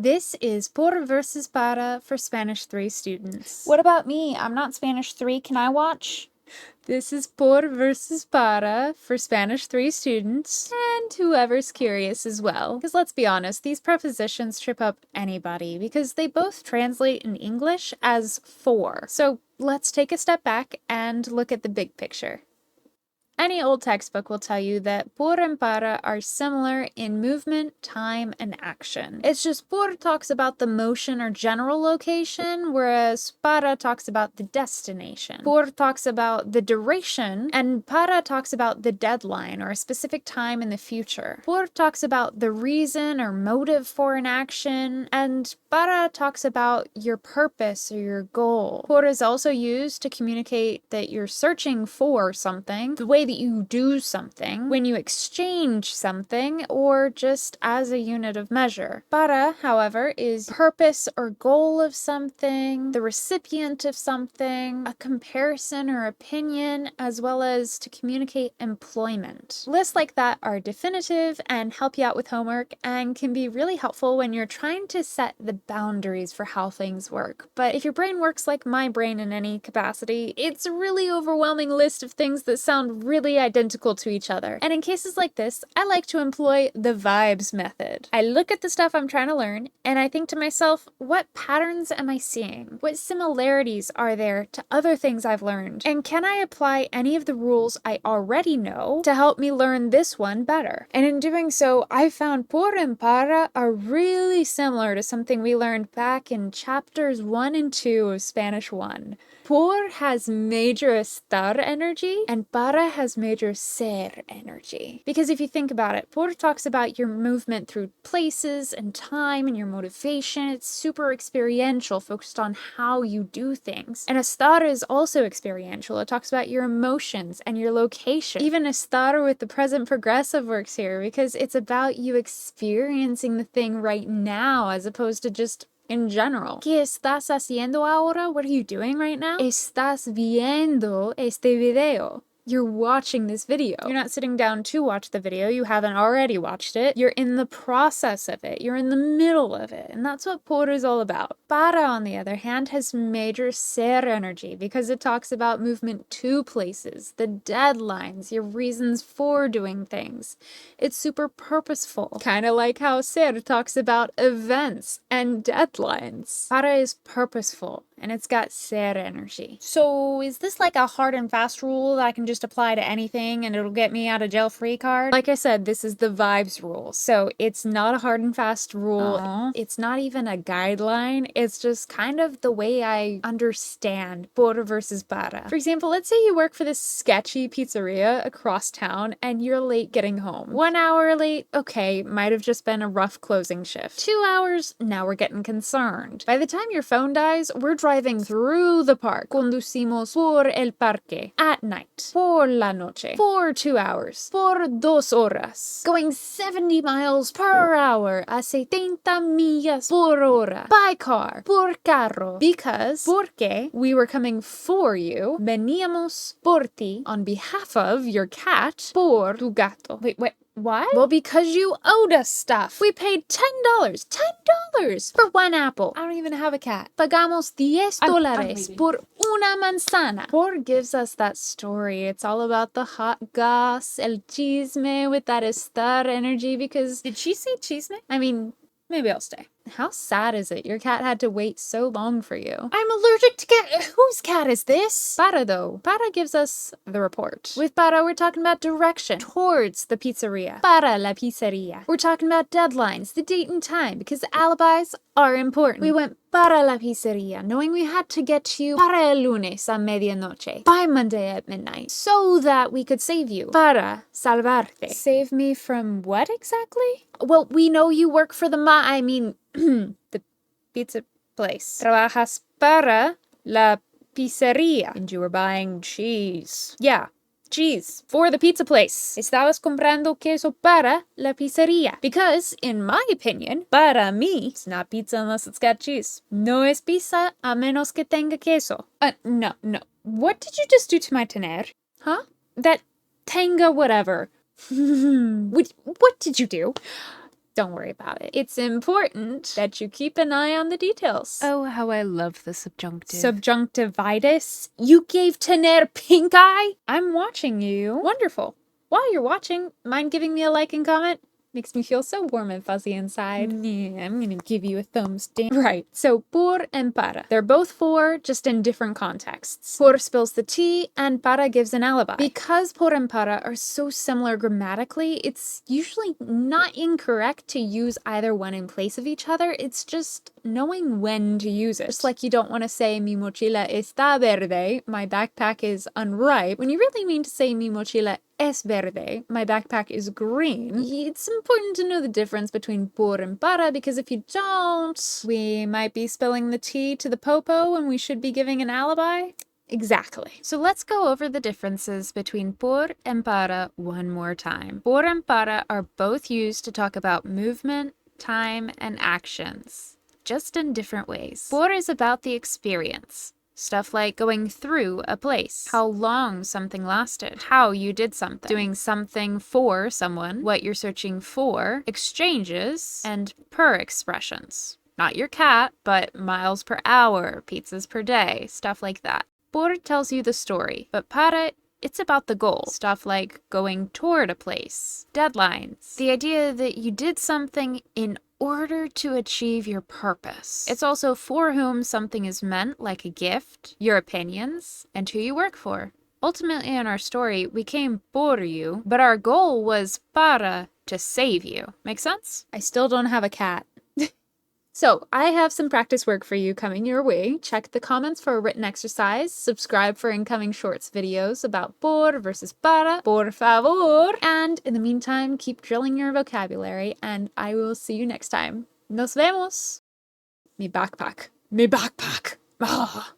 This is por versus para for Spanish 3 students. What about me? I'm not Spanish 3. Can I watch? This is por versus para for Spanish 3 students and whoever's curious as well. Because let's be honest, these prepositions trip up anybody because they both translate in English as for. So let's take a step back and look at the big picture. Any old textbook will tell you that por and para are similar in movement, time, and action. It's just por talks about the motion or general location, whereas para talks about the destination. Por talks about the duration, and para talks about the deadline or a specific time in the future. Por talks about the reason or motive for an action, and para talks about your purpose or your goal. Por is also used to communicate that you're searching for something, the way that you do something, when you exchange something, or just as a unit of measure. Para, however, is purpose or goal of something, the recipient of something, a comparison or opinion, as well as to communicate employment. Lists like that are definitive and help you out with homework and can be really helpful when you're trying to set the boundaries for how things work. But if your brain works like my brain in any capacity, it's a really overwhelming list of things that sound really identical to each other. And in cases like this, I like to employ the vibes method. I look at the stuff I'm trying to learn and I think to myself, what patterns am I seeing? What similarities are there to other things I've learned? And can I apply any of the rules I already know to help me learn this one better? And in doing so, I found por and para are really similar to something we learned back in chapters 1 and 2 of Spanish 1. Por has major estar energy and para has major ser energy. Because if you think about it, por talks about your movement through places and time and your motivation. It's super experiential, focused on how you do things. And estar is also experiential. It talks about your emotions and your location. Even estar with the present progressive works here because it's about you experiencing the thing right now as opposed to just in general. ¿Qué estás haciendo ahora? What are you doing right now? Estás viendo este video. You're watching this video. You're not sitting down to watch the video. You haven't already watched it. You're in the process of it. You're in the middle of it. And that's what por is all about. Para, on the other hand, has major ser energy because it talks about movement to places, the deadlines, your reasons for doing things. It's super purposeful. Kind of like how ser talks about events and deadlines. Para is purposeful and it's got ser energy. So is this like a hard and fast rule that I can just apply to anything and it'll get me out of jail free card? Like I said, this is the vibes rule. So it's not a hard and fast rule. It's not even a guideline. It's just kind of the way I understand por versus para. For example, let's say you work for this sketchy pizzeria across town and you're late getting home. 1 hour late, okay, might have just been a rough closing shift. 2 hours, now we're getting concerned. By the time your phone dies, we're driving through the park. Conducimos por el parque. At night. Por la noche. For 2 hours. Por 2 horas. Going 70 miles per hour a 70 millas por hora. By car. Por carro. Because, porque, we were coming for you. Veníamos por ti on behalf of your cat. Por tu gato. Wait, what? Well, because you owed us stuff. We paid $10. $10 for 1 apple. I don't even have a cat. Pagamos $10 por una manzana. Por gives us that story. It's all about the hot goss, el chisme with that estar energy because... Did she say chisme? I mean, maybe I'll stay. How sad is it? Your cat had to wait so long for you. I'm allergic to cat. Whose cat is this? Para, though. Para gives us the report. With para, we're talking about direction towards the pizzeria. Para la pizzeria. We're talking about deadlines, the date and time, because alibis are important. We went para la pizzeria, knowing we had to get to you para el lunes a medianoche, by Monday at midnight, so that we could save you. Para salvarte. Save me from what exactly? Well, we know you work for the pizza place. Trabajas para la pizzeria. And you were buying cheese. Yeah, cheese for the pizza place. Estabas comprando queso para la pizzeria. Because, in my opinion, para mí, it's not pizza unless it's got cheese. No es pizza a menos que tenga queso. No. What did you just do to my tener? Huh? That tenga whatever. What did you do? Don't worry about it. It's important that you keep an eye on the details. Oh, how I love the subjunctive. Subjunctivitis? You gave tener pink eye? I'm watching you. Wonderful. While you're watching, mind giving me a like and comment? Makes me feel so warm and fuzzy inside. Yeah, I'm gonna give you a thumbs down. Right, so por and para. They're both for, just in different contexts. Por spills the tea, and para gives an alibi. Because por and para are so similar grammatically, it's usually not incorrect to use either one in place of each other. It's just knowing when to use it. Just like you don't want to say mi mochila está verde, my backpack is unripe, when you really mean to say mi mochila es verde, my backpack is green. It's important to know the difference between por and para, because if you don't, we might be spilling the tea to the popo when we should be giving an alibi. Exactly. So let's go over the differences between por and para one more time. Por and para are both used to talk about movement, time, and actions, just in different ways. Por is about the experience. Stuff like going through a place, how long something lasted, how you did something, doing something for someone, what you're searching for, exchanges, and per expressions. Not your cat, but miles per hour, pizzas per day, stuff like that. Por tells you the story, but para, it's about the goal. Stuff like going toward a place, deadlines, the idea that you did something in order to achieve your purpose. It's also for whom something is meant, like a gift, your opinions, and who you work for. Ultimately, in our story, we came por you, but our goal was para, to save you. Make sense? I still don't have a cat. So, I have some practice work for you coming your way. Check the comments for a written exercise, subscribe for incoming shorts videos about por versus para, por favor, and in the meantime, keep drilling your vocabulary, and I will see you next time. Nos vemos! Mi backpack. Mi backpack! Ah.